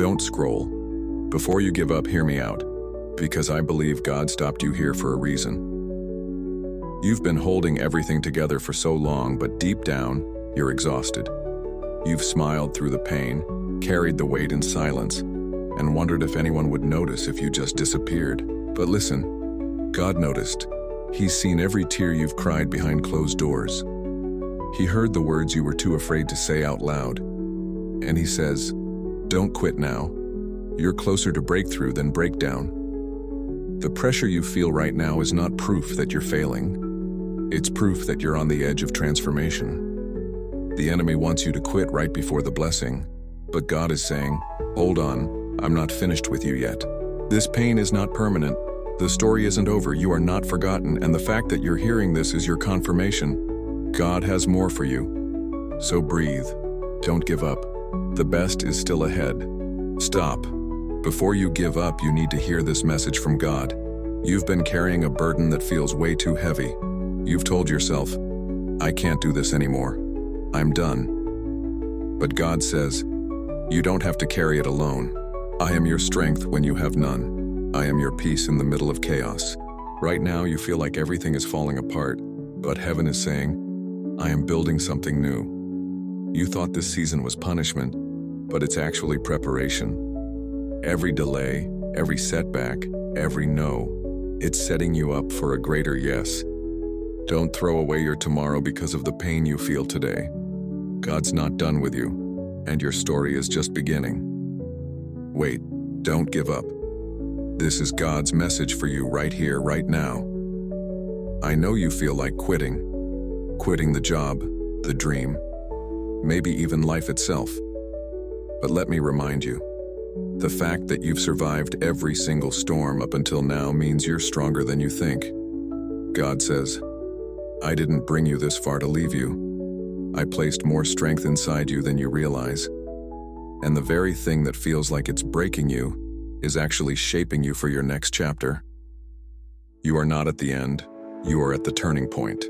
Don't scroll. Before you give up, hear me out, because I believe God stopped you here for a reason. You've been holding everything together for so long, but deep down, you're exhausted. You've smiled through the pain, carried the weight in silence, and wondered if anyone would notice if you just disappeared. But listen, God noticed. He's seen every tear you've cried behind closed doors. He heard the words you were too afraid to say out loud. And he says, don't quit now. You're closer to breakthrough than breakdown. The pressure you feel right now is not proof that you're failing. It's proof that you're on the edge of transformation. The enemy wants you to quit right before the blessing, but God is saying, hold on, I'm not finished with you yet. This pain is not permanent. The story isn't over. You are not forgotten, and the fact that you're hearing this is your confirmation. God has more for you. So breathe. Don't give up. The best is still ahead. Stop. Before you give up, you need to hear this message from God. You've been carrying a burden that feels way too heavy. You've told yourself, I can't do this anymore. I'm done. But God says, you don't have to carry it alone. I am your strength when you have none. I am your peace in the middle of chaos. Right now you feel like everything is falling apart, but heaven is saying, I am building something new. You thought this season was punishment, but it's actually preparation. Every delay, every setback, every no, it's setting you up for a greater yes. Don't throw away your tomorrow because of the pain you feel today. God's not done with you, and your story is just beginning. Wait, don't give up. This is God's message for you right here, right now. I know you feel like quitting the job, the dream, maybe even life itself. But let me remind you, the fact that you've survived every single storm up until now means you're stronger than you think. God says, I didn't bring you this far to leave you. I placed more strength inside you than you realize. And the very thing that feels like it's breaking you is actually shaping you for your next chapter. You are not at the end, you are at the turning point.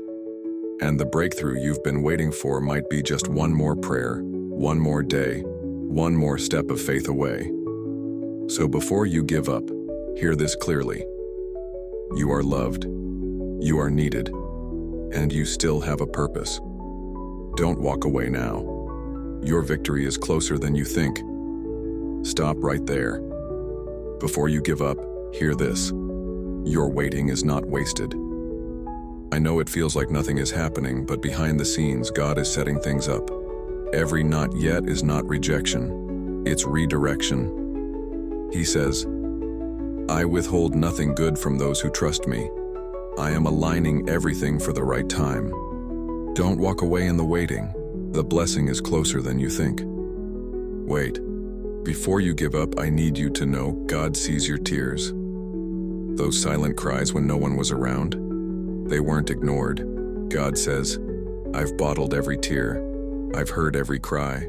And the breakthrough you've been waiting for might be just one more prayer, one more day, one more step of faith away. So before you give up, hear this clearly. You are loved, you are needed, and you still have a purpose. Don't walk away now. Your victory is closer than you think. Stop right there. Before you give up, hear this. Your waiting is not wasted. I know it feels like nothing is happening, but behind the scenes, God is setting things up. Every not yet is not rejection, it's redirection. He says, I withhold nothing good from those who trust me. I am aligning everything for the right time. Don't walk away in the waiting. The blessing is closer than you think. Wait. Before you give up, I need you to know God sees your tears. Those silent cries when no one was around, they weren't ignored. God says, I've bottled every tear. I've heard every cry.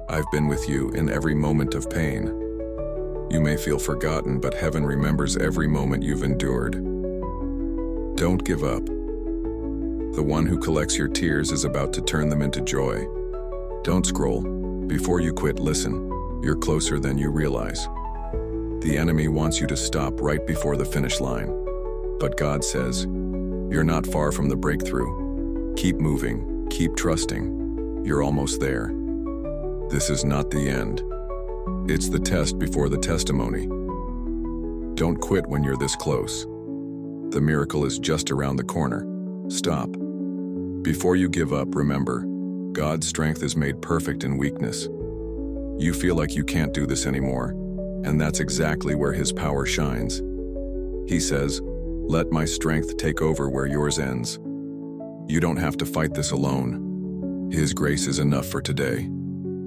I've been with you in every moment of pain. You may feel forgotten, but heaven remembers every moment you've endured. Don't give up. The one who collects your tears is about to turn them into joy. Don't scroll. Before you quit, listen. You're closer than you realize. The enemy wants you to stop right before the finish line. But God says, you're not far from the breakthrough. Keep moving, keep trusting. You're almost there. This is not the end. It's the test before the testimony. Don't quit when you're this close. The miracle is just around the corner. Stop. Before you give up, remember, God's strength is made perfect in weakness. You feel like you can't do this anymore, and that's exactly where His power shines. He says, let my strength take over where yours ends. You don't have to fight this alone. His grace is enough for today.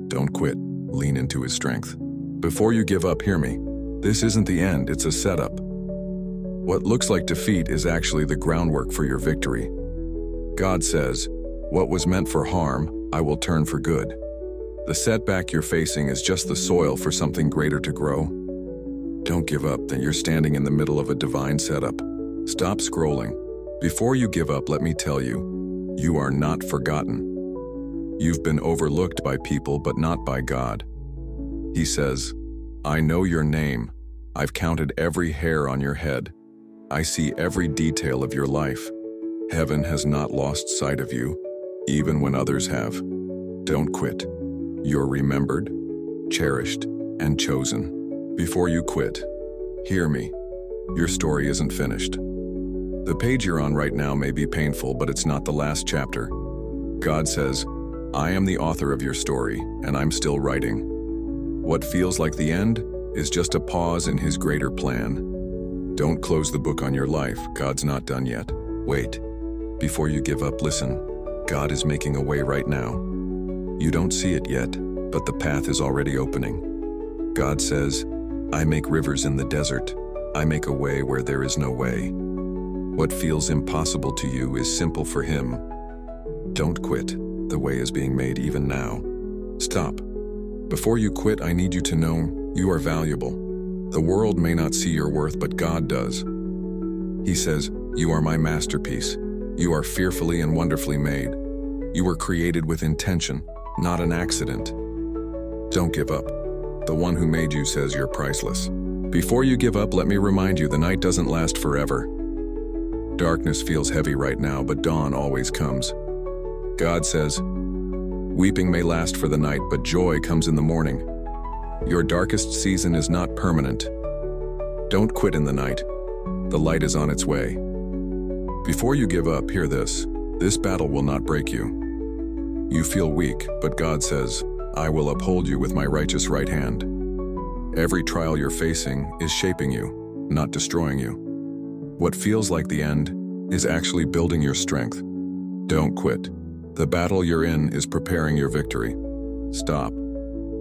Don't quit. Lean into His strength. Before you give up, hear me. This isn't the end, it's a setup. What looks like defeat is actually the groundwork for your victory. God says, what was meant for harm, I will turn for good. The setback you're facing is just the soil for something greater to grow. Don't give up, then you're standing in the middle of a divine setup. Stop scrolling. Before you give up, let me tell you, you are not forgotten. You've been overlooked by people, but not by God. He says, I know your name. I've counted every hair on your head. I see every detail of your life. Heaven has not lost sight of you, even when others have. Don't quit. You're remembered, cherished, and chosen. Before you quit, hear me. Your story isn't finished. The page you're on right now may be painful, but it's not the last chapter. God says, I am the author of your story, and I'm still writing. What feels like the end is just a pause in His greater plan. Don't close the book on your life. God's not done yet. Wait. Before you give up, listen. God is making a way right now. You don't see it yet, but the path is already opening. God says, I make rivers in the desert. I make a way where there is no way. What feels impossible to you is simple for Him. Don't quit. The way is being made even now. Stop. Before you quit, I need you to know you are valuable. The world may not see your worth, but God does. He says, you are my masterpiece. You are fearfully and wonderfully made. You were created with intention, not an accident. Don't give up. The one who made you says you're priceless. Before you give up, let me remind you, the night doesn't last forever. Darkness feels heavy right now, but dawn always comes. God says, weeping may last for the night, but joy comes in the morning. Your darkest season is not permanent. Don't quit in the night. The light is on its way. Before you give up, hear this. This battle will not break you. You feel weak, but God says, I will uphold you with my righteous right hand. Every trial you're facing is shaping you, not destroying you. What feels like the end is actually building your strength. Don't quit. The battle you're in is preparing your victory. Stop.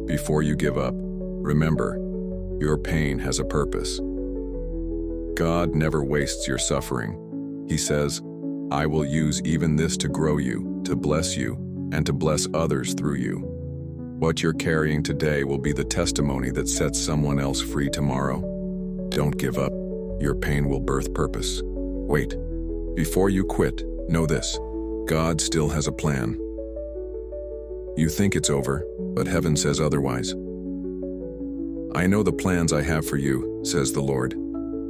Before you give up, remember, your pain has a purpose. God never wastes your suffering. He says, I will use even this to grow you, to bless you, and to bless others through you. What you're carrying today will be the testimony that sets someone else free tomorrow. Don't give up. Your pain will birth purpose. Wait. Before you quit, know this. God still has a plan. You think it's over, but heaven says otherwise. I know the plans I have for you, says the Lord.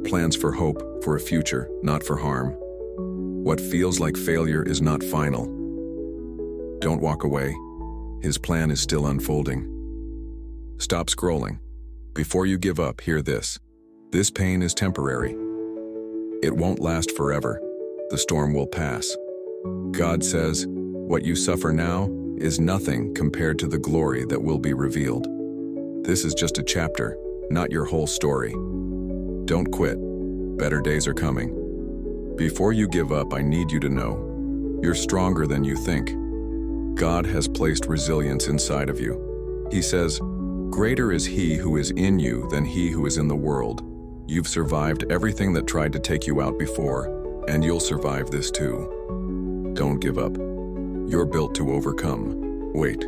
Plans for hope, for a future, not for harm. What feels like failure is not final. Don't walk away. His plan is still unfolding. Stop scrolling. Before you give up, hear this. This pain is temporary. It won't last forever. The storm will pass. God says, what you suffer now is nothing compared to the glory that will be revealed. This is just a chapter, not your whole story. Don't quit. Better days are coming. Before you give up, I need you to know, you're stronger than you think. God has placed resilience inside of you. He says, greater is He who is in you than he who is in the world. You've survived everything that tried to take you out before, and you'll survive this too. Don't give up. You're built to overcome. Wait.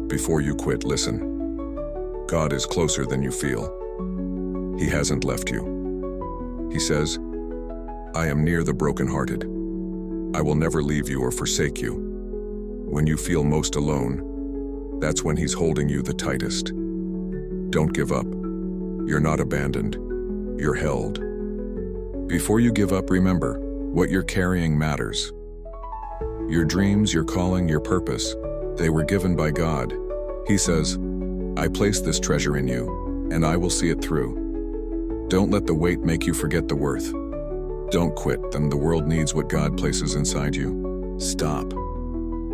Before you quit, listen. God is closer than you feel. He hasn't left you. He says, I am near the brokenhearted. I will never leave you or forsake you. When you feel most alone, that's when He's holding you the tightest. Don't give up. You're not abandoned. You're held. Before you give up, remember, what you're carrying matters. Your dreams, your calling, your purpose, they were given by God. He says, I placed this treasure in you, and I will see it through. Don't let the weight make you forget the worth. Don't quit, then the world needs what God places inside you. Stop.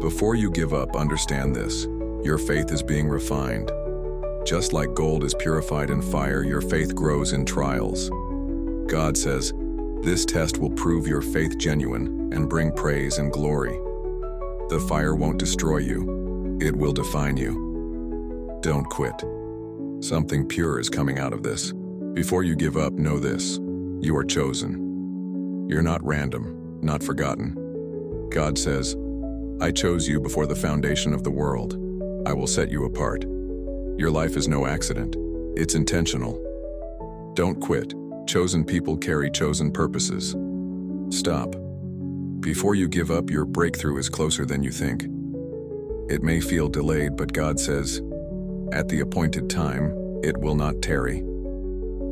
Before you give up, understand this. Your faith is being refined. Just like gold is purified in fire, your faith grows in trials. God says, this test will prove your faith genuine and bring praise and glory. The fire won't destroy you. It will define you. Don't quit. Something pure is coming out of this. Before you give up, know this. You are chosen. You're not random, not forgotten. God says, I chose you before the foundation of the world. I will set you apart. Your life is no accident. It's intentional. Don't quit. Chosen people carry chosen purposes. Stop. Before you give up, your breakthrough is closer than you think. It may feel delayed, but God says, at the appointed time, It will not tarry.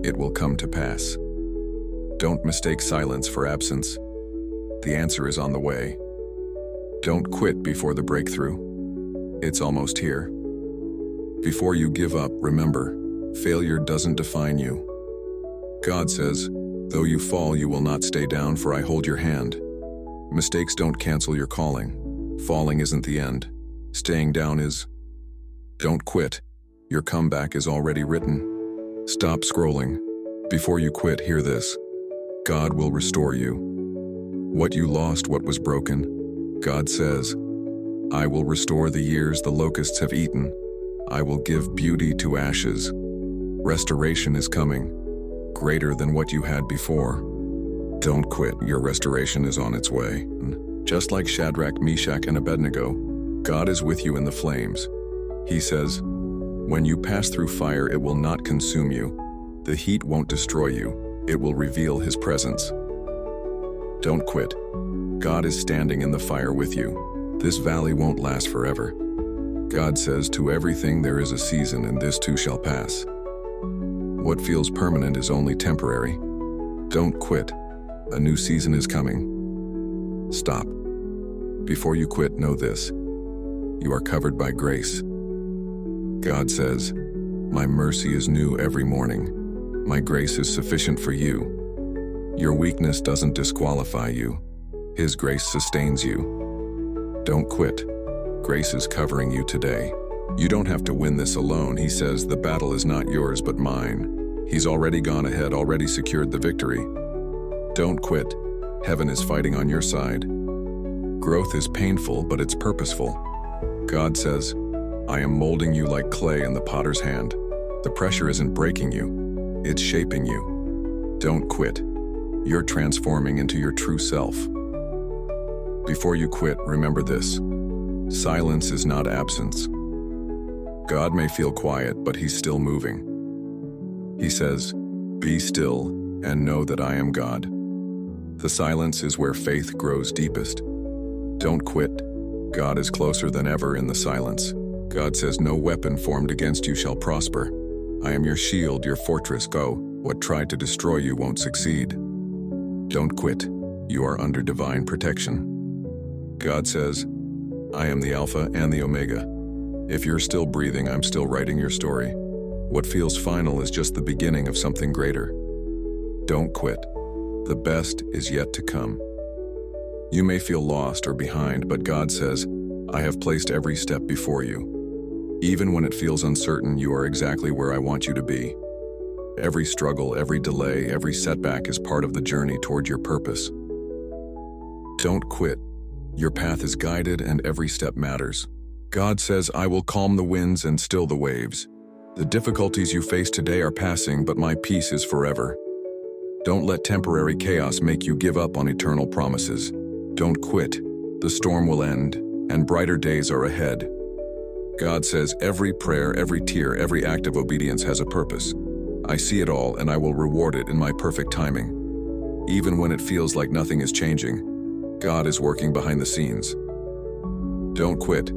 It will come to pass. Don't mistake silence for absence. The answer is on the way. Don't quit before the breakthrough. It's almost here. Before you give up, remember, failure doesn't define you. God says, though you fall, you will not stay down, for I hold your hand. Mistakes don't cancel your calling. Falling isn't the end. Staying down is. Don't quit. Your comeback is already written. Stop scrolling. Before you quit, hear this. God will restore you. What you lost, what was broken, God says, I will restore the years the locusts have eaten. I will give beauty to ashes. Restoration is coming, greater than what you had before. Don't quit, your restoration is on its way. Just like Shadrach, Meshach, and Abednego, God is with you in the flames. He says, when you pass through fire, it will not consume you. The heat won't destroy you. It will reveal His presence. Don't quit. God is standing in the fire with you. This valley won't last forever. God says, to everything there is a season, and this too shall pass. What feels permanent is only temporary. Don't quit. A new season is coming. Stop. Before you quit, know this. You are covered by grace. God says, my mercy is new every morning. My grace is sufficient for you. Your weakness doesn't disqualify you. His grace sustains you. Don't quit. Grace is covering you today. You don't have to win this alone. He says, the battle is not yours but mine. He's already gone ahead, already secured the victory. Don't quit. Heaven is fighting on your side. Growth is painful, but it's purposeful. God says, I am molding you like clay in the potter's hand. The pressure isn't breaking you, it's shaping you. Don't quit. You're transforming into your true self. Before you quit, remember this. Silence is not absence. God may feel quiet, but He's still moving. He says, be still and know that I am God. The silence is where faith grows deepest. Don't quit. God is closer than ever in the silence. God says, no weapon formed against you shall prosper. I am your shield, your fortress. Go. What tried to destroy you won't succeed. Don't quit. You are under divine protection. God says, I am the Alpha and the Omega. If you're still breathing, I'm still writing your story. What feels final is just the beginning of something greater. Don't quit. The best is yet to come. You may feel lost or behind, but God says, I have placed every step before you. Even when it feels uncertain, you are exactly where I want you to be. Every struggle, every delay, every setback is part of the journey toward your purpose. Don't quit. Your path is guided and every step matters. God says, I will calm the winds and still the waves. The difficulties you face today are passing, but my peace is forever. Don't let temporary chaos make you give up on eternal promises. Don't quit. The storm will end, and brighter days are ahead. God says, every prayer, every tear, every act of obedience has a purpose. I see it all, and I will reward it in my perfect timing. Even when it feels like nothing is changing, God is working behind the scenes. Don't quit.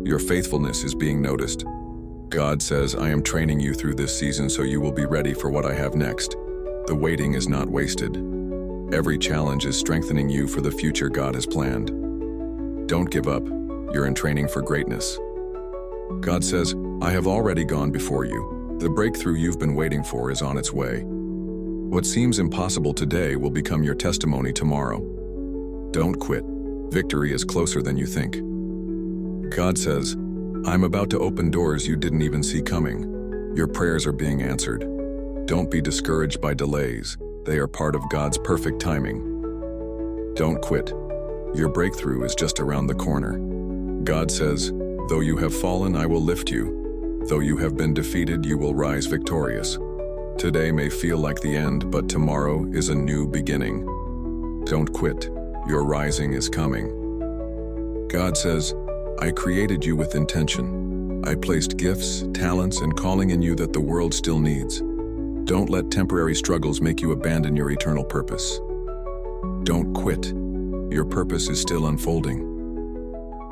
Your faithfulness is being noticed. God says, I am training you through this season so you will be ready for what I have next. The waiting is not wasted. Every challenge is strengthening you for the future God has planned. Don't give up. You're in training for greatness. God says, I have already gone before you. The breakthrough you've been waiting for is on its way. What seems impossible today will become your testimony tomorrow. Don't quit. Victory is closer than you think. God says, I'm about to open doors you didn't even see coming. Your prayers are being answered. Don't be discouraged by delays. They are part of God's perfect timing. Don't quit. Your breakthrough is just around the corner. God says, though you have fallen, I will lift you. Though you have been defeated, you will rise victorious. Today may feel like the end, but tomorrow is a new beginning. Don't quit. Your rising is coming. God says, I created you with intention. I placed gifts, talents, and calling in you that the world still needs. Don't let temporary struggles make you abandon your eternal purpose. Don't quit. Your purpose is still unfolding.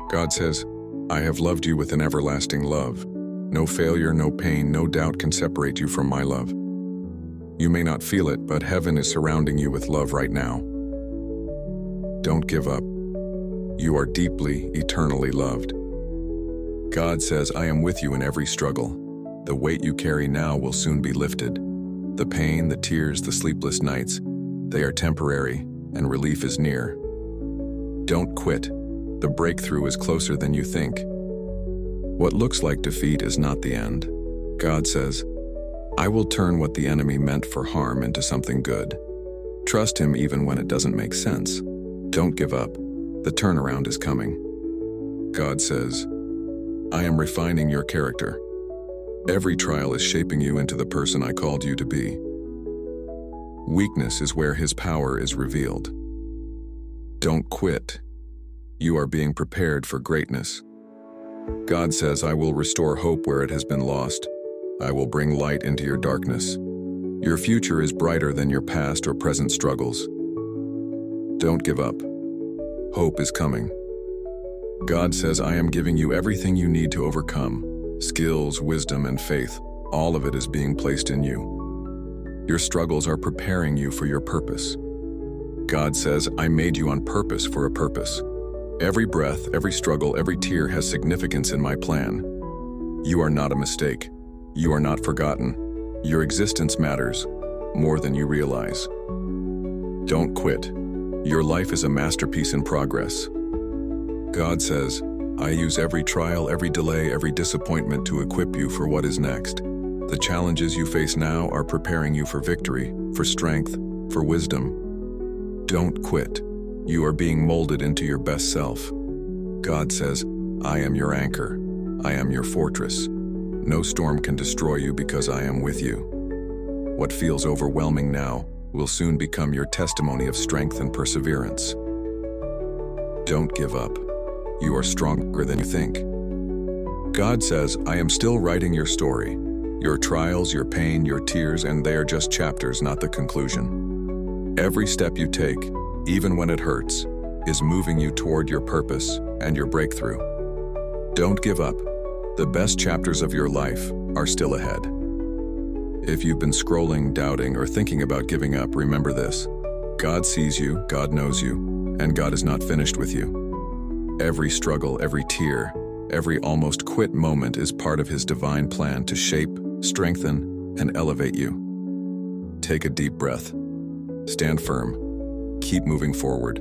God says, I have loved you with an everlasting love. No failure, no pain, no doubt can separate you from my love. You may not feel it, but heaven is surrounding you with love right now. Don't give up. You are deeply, eternally loved. God says, I am with you in every struggle. The weight you carry now will soon be lifted. The pain, the tears, the sleepless nights, they are temporary, and relief is near. Don't quit. The breakthrough is closer than you think. What looks like defeat is not the end. God says, I will turn what the enemy meant for harm into something good. Trust him even when it doesn't make sense. Don't give up. The turnaround is coming. God says, I am refining your character. Every trial is shaping you into the person I called you to be. Weakness is where his power is revealed. Don't quit. You are being prepared for greatness. God says, I will restore hope where it has been lost. I will bring light into your darkness. Your future is brighter than your past or present struggles. Don't give up. Hope is coming. God says, I am giving you everything you need to overcome. Skills, wisdom, and faith. All of it is being placed in you. Your struggles are preparing you for your purpose. God says, I made you on purpose for a purpose. Every breath, every struggle, every tear has significance in my plan. You are not a mistake. You are not forgotten. Your existence matters more than you realize. Don't quit. Your life is a masterpiece in progress. God says, I use every trial, every delay, every disappointment to equip you for what is next. The challenges you face now are preparing you for victory, for strength, for wisdom. Don't quit. You are being molded into your best self. God says, I am your anchor. I am your fortress. No storm can destroy you because I am with you. What feels overwhelming now will soon become your testimony of strength and perseverance. Don't give up. You are stronger than you think. God says, I am still writing your story. Your trials, your pain, your tears, and they are just chapters, not the conclusion. Every step you take, even when it hurts, is moving you toward your purpose and your breakthrough. Don't give up. The best chapters of your life are still ahead. If you've been scrolling, doubting, or thinking about giving up, remember this. God sees you, God knows you, and God is not finished with you. Every struggle, every tear, every almost quit moment is part of his divine plan to shape, strengthen, and elevate you. Take a deep breath. Stand firm. Keep moving forward.